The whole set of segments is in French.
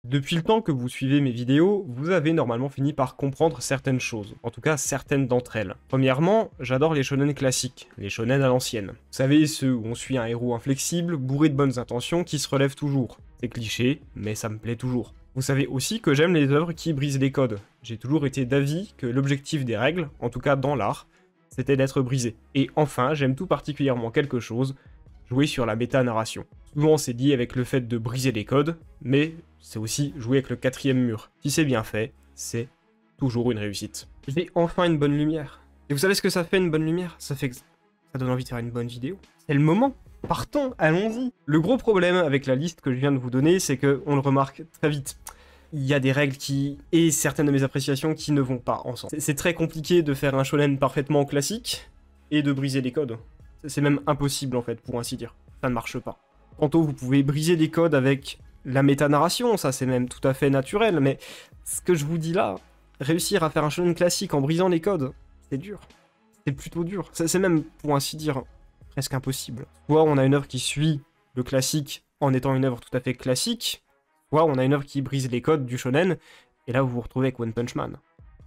Depuis le temps que vous suivez mes vidéos, vous avez normalement fini par comprendre certaines choses, en tout cas certaines d'entre elles. Premièrement, j'adore les shonen classiques, les shonen à l'ancienne. Vous savez, ceux où on suit un héros inflexible, bourré de bonnes intentions, qui se relève toujours. C'est cliché, mais ça me plaît toujours. Vous savez aussi que j'aime les œuvres qui brisent les codes. J'ai toujours été d'avis que l'objectif des règles, en tout cas dans l'art, c'était d'être brisé. Et enfin, j'aime tout particulièrement quelque chose, jouer sur la méta-narration. Souvent c'est lié avec le fait de briser les codes, mais c'est aussi jouer avec le quatrième mur. Si c'est bien fait, c'est toujours une réussite. J'ai enfin une bonne lumière. Et vous savez ce que ça fait une bonne lumière? Ça fait que ça donne envie de faire une bonne vidéo. C'est le moment. Partons, allons-y. Le gros problème avec la liste que je viens de vous donner, c'est qu'on le remarque très vite. Il y a des règles et certaines de mes appréciations qui ne vont pas ensemble. C'est très compliqué de faire un shonen parfaitement classique et de briser les codes. C'est même impossible en fait, pour ainsi dire. Ça ne marche pas. Tantôt vous pouvez briser les codes avec la méta-narration, ça c'est même tout à fait naturel, mais ce que je vous dis là, réussir à faire un shonen classique en brisant les codes, c'est dur. C'est plutôt dur. C'est même, pour ainsi dire, presque impossible. Soit on a une œuvre qui suit le classique en étant une œuvre tout à fait classique, soit on a une œuvre qui brise les codes du shonen, et là vous vous retrouvez avec One Punch Man.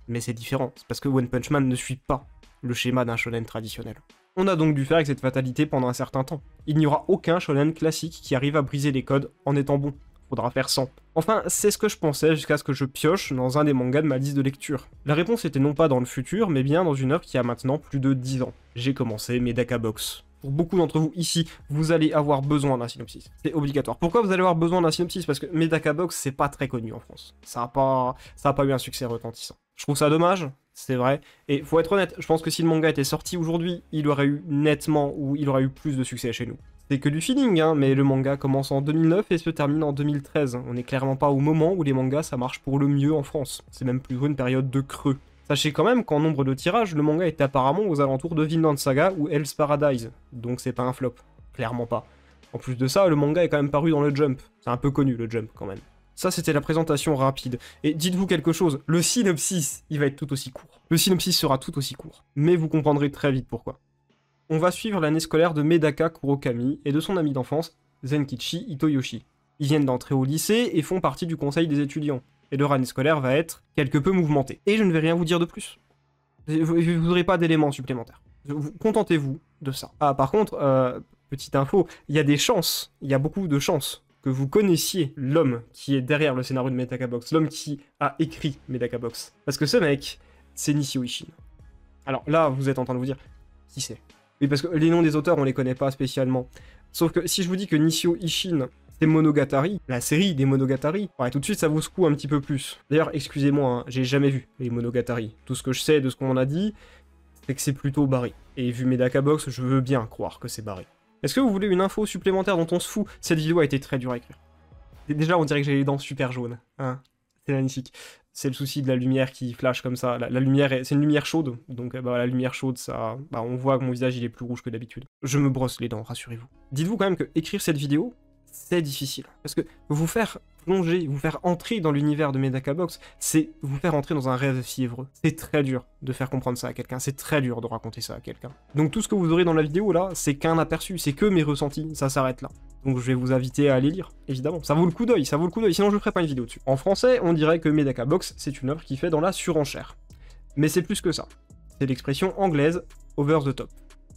Mais c'est différent, c'est parce que One Punch Man ne suit pas le schéma d'un shonen traditionnel. On a donc dû faire avec cette fatalité pendant un certain temps. Il n'y aura aucun shonen classique qui arrive à briser les codes en étant bon. Faudra faire 100. Enfin, c'est ce que je pensais jusqu'à ce que je pioche dans un des mangas de ma liste de lecture. La réponse était non pas dans le futur, mais bien dans une œuvre qui a maintenant plus de 10 ans. J'ai commencé Medaka Box. Pour beaucoup d'entre vous ici, vous allez avoir besoin d'un synopsis. C'est obligatoire. Pourquoi vous allez avoir besoin d'un synopsis? Parce que Medaka Box, c'est pas très connu en France. Ça a pas eu un succès retentissant. Je trouve ça dommage, c'est vrai. Et faut être honnête, je pense que si le manga était sorti aujourd'hui, il aurait eu plus de succès chez nous. C'est que du feeling, hein, mais le manga commence en 2009 et se termine en 2013. On n'est clairement pas au moment où les mangas ça marche pour le mieux en France. C'est même plutôt une période de creux. Sachez quand même qu'en nombre de tirages, le manga est apparemment aux alentours de Vinland Saga ou Hell's Paradise, donc c'est pas un flop. Clairement pas. En plus de ça, le manga est quand même paru dans le Jump. C'est un peu connu le Jump quand même. Ça, c'était la présentation rapide. Et dites-vous quelque chose, le synopsis, il va être tout aussi court. Le synopsis sera tout aussi court. Mais vous comprendrez très vite pourquoi. On va suivre l'année scolaire de Medaka Kurokami et de son ami d'enfance, Zenkichi Itoyoshi. Ils viennent d'entrer au lycée et font partie du conseil des étudiants. Et leur année scolaire va être quelque peu mouvementée. Et je ne vais rien vous dire de plus. Je ne voudrais pas d'éléments supplémentaires. Contentez-vous de ça. Ah, par contre, petite info, il y a des chances, il y a beaucoup de chances que vous connaissiez l'homme qui est derrière le scénario de Medaka Box, l'homme qui a écrit Medaka Box. Parce que ce mec, c'est Nishio Ishin. Alors là, vous êtes en train de vous dire, qui c'est? Oui, parce que les noms des auteurs, on les connaît pas spécialement. Sauf que si je vous dis que Nishio Ishin, c'est Monogatari, la série des Monogatari, ouais, tout de suite ça vous secoue un petit peu plus. D'ailleurs, excusez-moi, hein, j'ai jamais vu les Monogatari. Tout ce que je sais de ce qu'on en a dit, c'est que c'est plutôt barré. Et vu Medaka Box, je veux bien croire que c'est barré. Est-ce que vous voulez une info supplémentaire dont on se fout? Cette vidéo a été très dure à écrire. Et déjà, on dirait que j'ai les dents super jaunes. Hein, c'est magnifique. C'est le souci de la lumière qui flash comme ça. La lumière, c'est une lumière chaude. Donc la lumière chaude, ça, on voit que mon visage il est plus rouge que d'habitude. Je me brosse les dents, rassurez-vous. Dites-vous quand même que écrire cette vidéo, c'est difficile. Parce que vous faire plonger, vous faire entrer dans l'univers de Medaka Box, c'est vous faire entrer dans un rêve fiévreux. C'est très dur de faire comprendre ça à quelqu'un, c'est très dur de raconter ça à quelqu'un. Donc tout ce que vous aurez dans la vidéo là, c'est qu'un aperçu, c'est que mes ressentis, ça s'arrête là. Donc je vais vous inviter à aller lire, évidemment. Ça vaut le coup d'œil, sinon je ferai pas une vidéo dessus. En français, on dirait que Medaka Box, c'est une œuvre qui fait dans la surenchère. Mais c'est plus que ça. C'est l'expression anglaise over the top.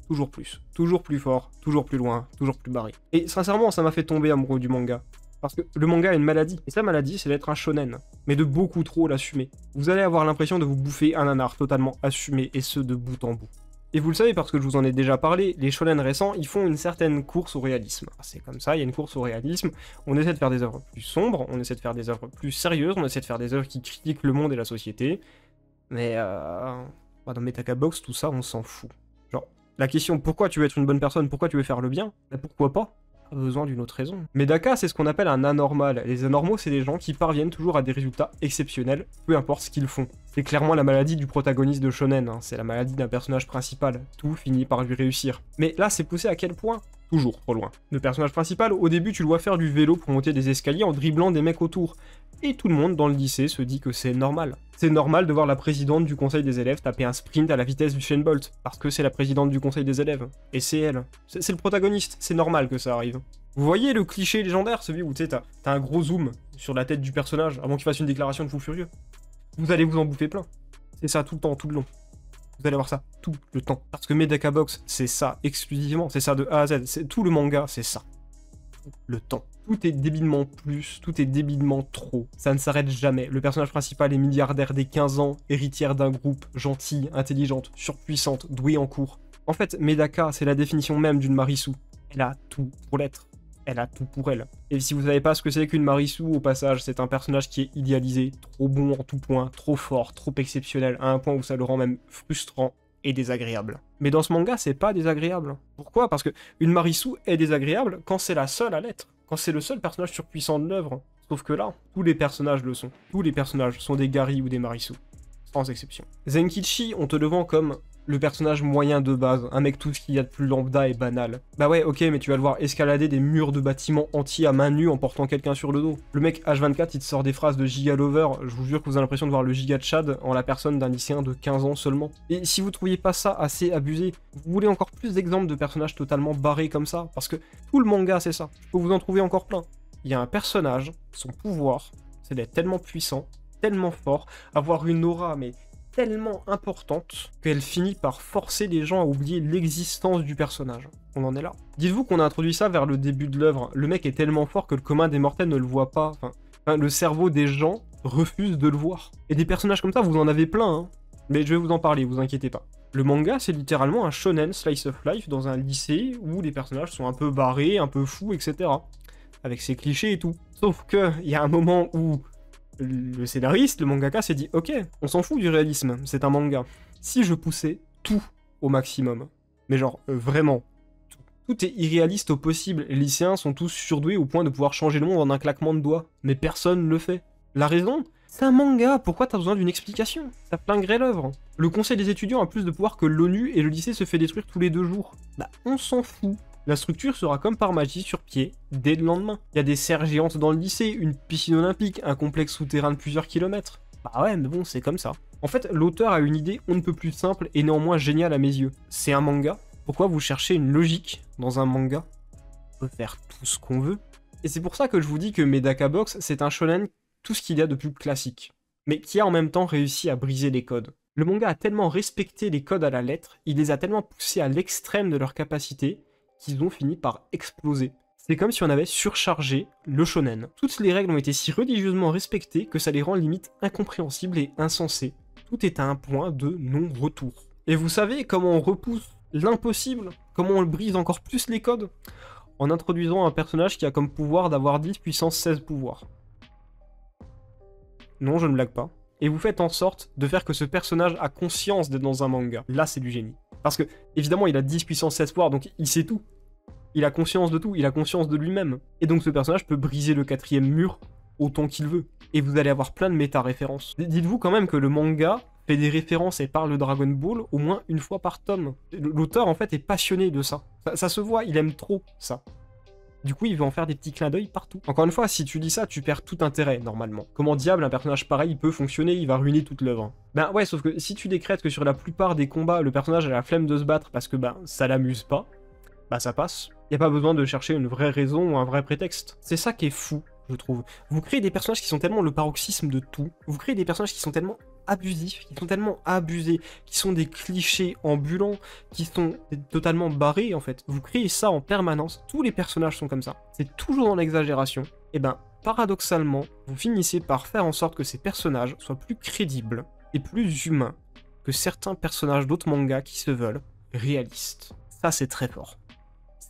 Toujours plus fort, toujours plus loin, toujours plus barré. Et sincèrement, ça m'a fait tomber amoureux du manga. Parce que le manga a une maladie, et sa maladie, c'est d'être un shonen, mais de beaucoup trop l'assumer. Vous allez avoir l'impression de vous bouffer un nanar totalement assumé, et ce de bout en bout. Et vous le savez parce que je vous en ai déjà parlé, les shonen récents, ils font une certaine course au réalisme. C'est comme ça, il y a une course au réalisme, on essaie de faire des œuvres plus sombres, on essaie de faire des œuvres plus sérieuses, on essaie de faire des œuvres qui critiquent le monde et la société, mais dans Medaka Box, tout ça, on s'en fout. Genre, la question pourquoi tu veux être une bonne personne, pourquoi tu veux faire le bien, bah pourquoi pas? Pas besoin d'une autre raison. Medaka, c'est ce qu'on appelle un anormal. Les anormaux, c'est des gens qui parviennent toujours à des résultats exceptionnels, peu importe ce qu'ils font. C'est clairement la maladie du protagoniste de shonen, hein. C'est la maladie d'un personnage principal. Tout finit par lui réussir. Mais là, c'est poussé à quel point? Toujours trop loin. Le personnage principal, au début, tu le vois faire du vélo pour monter des escaliers en dribblant des mecs autour. Et tout le monde dans le lycée se dit que c'est normal. C'est normal de voir la présidente du conseil des élèves taper un sprint à la vitesse du Usain Bolt, parce que c'est la présidente du conseil des élèves. Et c'est elle. C'est le protagoniste, c'est normal que ça arrive. Vous voyez le cliché légendaire, celui où tu sais, t'as un gros zoom sur la tête du personnage avant qu'il fasse une déclaration de fou furieux. Vous allez vous en bouffer plein. C'est ça tout le temps, tout le long. Vous allez voir ça tout le temps. Parce que Medaka Box, c'est ça exclusivement. C'est ça de A à Z. Tout le manga, c'est ça. Le temps. Tout est débilement plus, tout est débilement trop. Ça ne s'arrête jamais. Le personnage principal est milliardaire dès 15 ans, héritière d'un groupe, gentille, intelligente, surpuissante, douée en cours. En fait, Medaka, c'est la définition même d'une Marisu. Elle a tout pour l'être. Elle a tout pour elle. Et si vous savez pas ce que c'est qu'une Marisu, au passage, c'est un personnage qui est idéalisé, trop bon en tout point, trop fort, trop exceptionnel, à un point où ça le rend même frustrant et désagréable. Mais dans ce manga, c'est pas désagréable. Pourquoi? Parce que une Marisu est désagréable quand c'est la seule à l'être. Quand c'est le seul personnage surpuissant de l'œuvre. Sauf que là, tous les personnages le sont. Tous les personnages sont des Gary ou des Marisu. Sans exception. Zenkichi, on te le vend comme le personnage moyen de base, un mec tout ce qu'il y a de plus lambda et banal. Bah ouais, ok, mais tu vas le voir escalader des murs de bâtiments entiers à main nue en portant quelqu'un sur le dos. Le mec H24, il te sort des phrases de giga lover, je vous jure que vous avez l'impression de voir le giga Chad en la personne d'un lycéen de 15 ans seulement. Et si vous trouviez pas ça assez abusé, vous voulez encore plus d'exemples de personnages totalement barrés comme ça, parce que tout le manga c'est ça, je peux vous en trouver encore plein. Il y a un personnage, son pouvoir, c'est d'être tellement puissant, tellement fort, avoir une aura, mais tellement importante qu'elle finit par forcer les gens à oublier l'existence du personnage. On en est là. Dites-vous qu'on a introduit ça vers le début de l'œuvre. Le mec est tellement fort que le commun des mortels ne le voit pas. Enfin, le cerveau des gens refuse de le voir. Et des personnages comme ça, vous en avez plein, hein. Mais je vais vous en parler, vous inquiétez pas. Le manga, c'est littéralement un shonen slice of life dans un lycée où les personnages sont un peu barrés, un peu fous, etc. Avec ses clichés et tout. Sauf que, il y a un moment où le scénariste, le mangaka s'est dit « Ok, on s'en fout du réalisme, c'est un manga. Si je poussais tout au maximum, mais genre vraiment, tout est irréaliste au possible, les lycéens sont tous surdoués au point de pouvoir changer le monde en un claquement de doigts, mais personne ne le fait. La raison ? C'est un manga, pourquoi t'as besoin d'une explication? Ça flinguerait l'œuvre. Le conseil des étudiants a plus de pouvoir que l'ONU et le lycée se fait détruire tous les 2 jours. Bah on s'en fout. La structure sera comme par magie sur pied dès le lendemain. Il y a des serres géantes dans le lycée, une piscine olympique, un complexe souterrain de plusieurs kilomètres. Bah ouais, mais bon, c'est comme ça. En fait, l'auteur a une idée on ne peut plus simple et néanmoins géniale à mes yeux. C'est un manga. Pourquoi vous cherchez une logique dans un manga? On peut faire tout ce qu'on veut. Et c'est pour ça que je vous dis que Medaka Box, c'est un shonen tout ce qu'il y a de plus classique, mais qui a en même temps réussi à briser les codes. Le manga a tellement respecté les codes à la lettre, il les a tellement poussés à l'extrême de leur capacité, qu'ils ont fini par exploser. C'est comme si on avait surchargé le shonen. Toutes les règles ont été si religieusement respectées que ça les rend limite incompréhensibles et insensées. Tout est à un point de non-retour. Et vous savez comment on repousse l'impossible? Comment on le brise encore plus les codes? En introduisant un personnage qui a comme pouvoir d'avoir 10 puissance 16 pouvoirs. Non, je ne blague pas. Et vous faites en sorte de faire que ce personnage a conscience d'être dans un manga. Là, c'est du génie. Parce que, évidemment, il a 10 puissance 16 pouvoirs, donc il sait tout. Il a conscience de tout, il a conscience de lui-même. Et donc ce personnage peut briser le 4e mur autant qu'il veut. Et vous allez avoir plein de méta-références. Dites-vous quand même que le manga fait des références et parle de Dragon Ball au moins une fois par tome. L'auteur, en fait, est passionné de ça. Ça se voit, il aime trop ça. Du coup, il veut en faire des petits clins d'œil partout. Encore une fois, si tu dis ça, tu perds tout intérêt, normalement. Comment diable un personnage pareil peut fonctionner, il va ruiner toute l'œuvre. Ben ouais, sauf que si tu décrètes que sur la plupart des combats, le personnage a la flemme de se battre parce que ben ça l'amuse pas, bah ça passe. Y a pas besoin de chercher une vraie raison ou un vrai prétexte. C'est ça qui est fou, je trouve. Vous créez des personnages qui sont tellement le paroxysme de tout. Vous créez des personnages qui sont tellement abusifs, qui sont tellement abusés, qui sont des clichés ambulants, qui sont totalement barrés en fait. Vous créez ça en permanence, tous les personnages sont comme ça. C'est toujours dans l'exagération. Et ben, paradoxalement, vous finissez par faire en sorte que ces personnages soient plus crédibles et plus humains que certains personnages d'autres mangas qui se veulent réalistes. Ça, c'est très fort.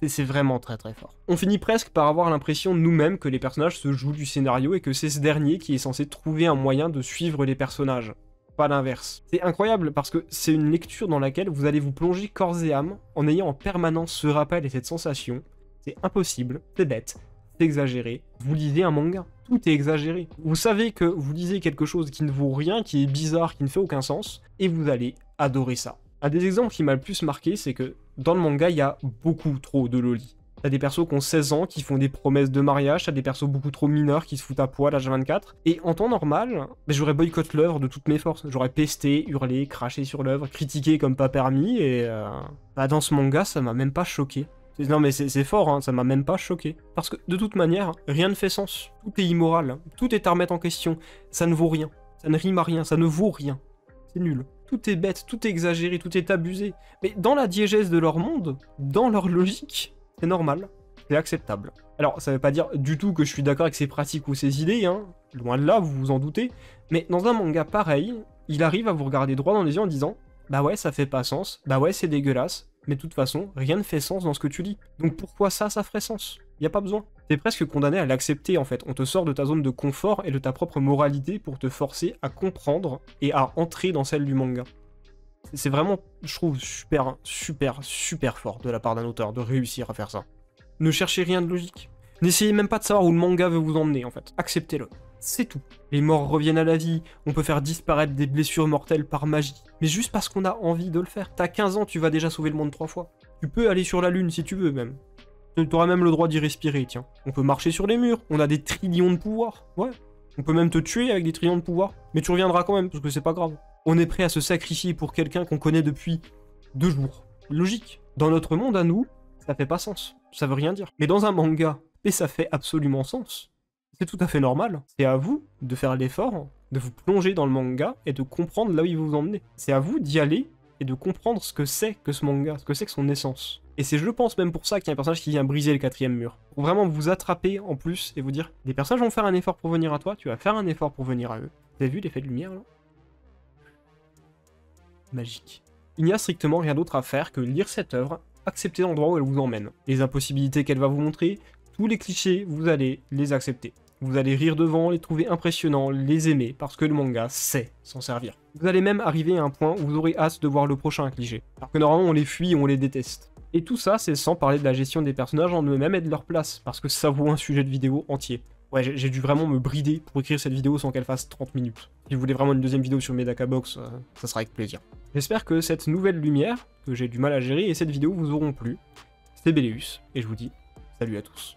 C'est vraiment très très fort. On finit presque par avoir l'impression nous-mêmes que les personnages se jouent du scénario et que c'est ce dernier qui est censé trouver un moyen de suivre les personnages. Pas l'inverse. C'est incroyable parce que c'est une lecture dans laquelle vous allez vous plonger corps et âme en ayant en permanence ce rappel et cette sensation. C'est impossible, c'est bête, c'est exagéré. Vous lisez un manga, tout est exagéré. Vous savez que vous lisez quelque chose qui ne vaut rien, qui est bizarre, qui ne fait aucun sens, et vous allez adorer ça. Un des exemples qui m'a le plus marqué, c'est que dans le manga, il y a beaucoup trop de lolis. T'as des persos qui ont 16 ans, qui font des promesses de mariage, t'as des persos beaucoup trop mineurs qui se foutent à poil à l'âge 24. Et en temps normal, j'aurais boycotté l'œuvre de toutes mes forces. J'aurais pesté, hurlé, craché sur l'œuvre, critiqué comme pas permis, et dans ce manga, ça m'a même pas choqué. Non mais c'est fort, hein, ça m'a même pas choqué. Parce que de toute manière, rien ne fait sens. Tout est immoral, tout est à remettre en question. Ça ne vaut rien, ça ne rime à rien, ça ne vaut rien. C'est nul. Tout est bête, tout est exagéré, tout est abusé. Mais dans la diégèse de leur monde, dans leur logique, c'est normal, c'est acceptable. Alors, ça veut pas dire du tout que je suis d'accord avec ces pratiques ou ces idées, hein. Loin de là, vous vous en doutez. Mais dans un manga pareil, il arrive à vous regarder droit dans les yeux en disant « Bah ouais, ça fait pas sens, bah ouais, c'est dégueulasse, mais de toute façon, rien ne fait sens dans ce que tu lis. Donc pourquoi ça ferait sens? Y a pas besoin. » T'es presque condamné à l'accepter en fait. On te sort de ta zone de confort et de ta propre moralité pour te forcer à comprendre et à entrer dans celle du manga. C'est vraiment, je trouve, super fort de la part d'un auteur de réussir à faire ça. Ne cherchez rien de logique. N'essayez même pas de savoir où le manga veut vous emmener en fait. Acceptez-le. C'est tout. Les morts reviennent à la vie, on peut faire disparaître des blessures mortelles par magie. Mais juste parce qu'on a envie de le faire. T'as 15 ans, tu vas déjà sauver le monde 3 fois. Tu peux aller sur la lune si tu veux même. T'auras même le droit d'y respirer, tiens. On peut marcher sur les murs, on a des trillions de pouvoirs. Ouais. On peut même te tuer avec des trillions de pouvoirs. Mais tu reviendras quand même, parce que c'est pas grave. On est prêt à se sacrifier pour quelqu'un qu'on connaît depuis 2 jours. Logique. Dans notre monde à nous, ça fait pas sens. Ça veut rien dire. Mais dans un manga, et ça fait absolument sens. C'est tout à fait normal. C'est à vous de faire l'effort, de vous plonger dans le manga et de comprendre là où il vous emmenez. C'est à vous d'y aller et de comprendre ce que c'est que ce manga, ce que c'est que son essence. Et c'est, je pense, même pour ça qu'il y a un personnage qui vient briser le 4e mur. Pour vraiment vous attraper en plus et vous dire, des personnages vont faire un effort pour venir à toi, tu vas faire un effort pour venir à eux. Vous avez vu l'effet de lumière là? Magique. Il n'y a strictement rien d'autre à faire que lire cette œuvre, accepter l'endroit où elle vous emmène. Les impossibilités qu'elle va vous montrer, tous les clichés, vous allez les accepter. Vous allez rire devant, les trouver impressionnants, les aimer, parce que le manga sait s'en servir. Vous allez même arriver à un point où vous aurez hâte de voir le prochain cliché. Alors que normalement on les fuit, on les déteste. Et tout ça, c'est sans parler de la gestion des personnages en eux-mêmes et de leur place, parce que ça vaut un sujet de vidéo entier. Ouais, j'ai dû vraiment me brider pour écrire cette vidéo sans qu'elle fasse 30 minutes. Si vous voulez vraiment une deuxième vidéo sur Medaka Box, ça sera avec plaisir. J'espère que cette nouvelle lumière, que j'ai du mal à gérer, et cette vidéo vous auront plu. C'était Belleus, et je vous dis salut à tous.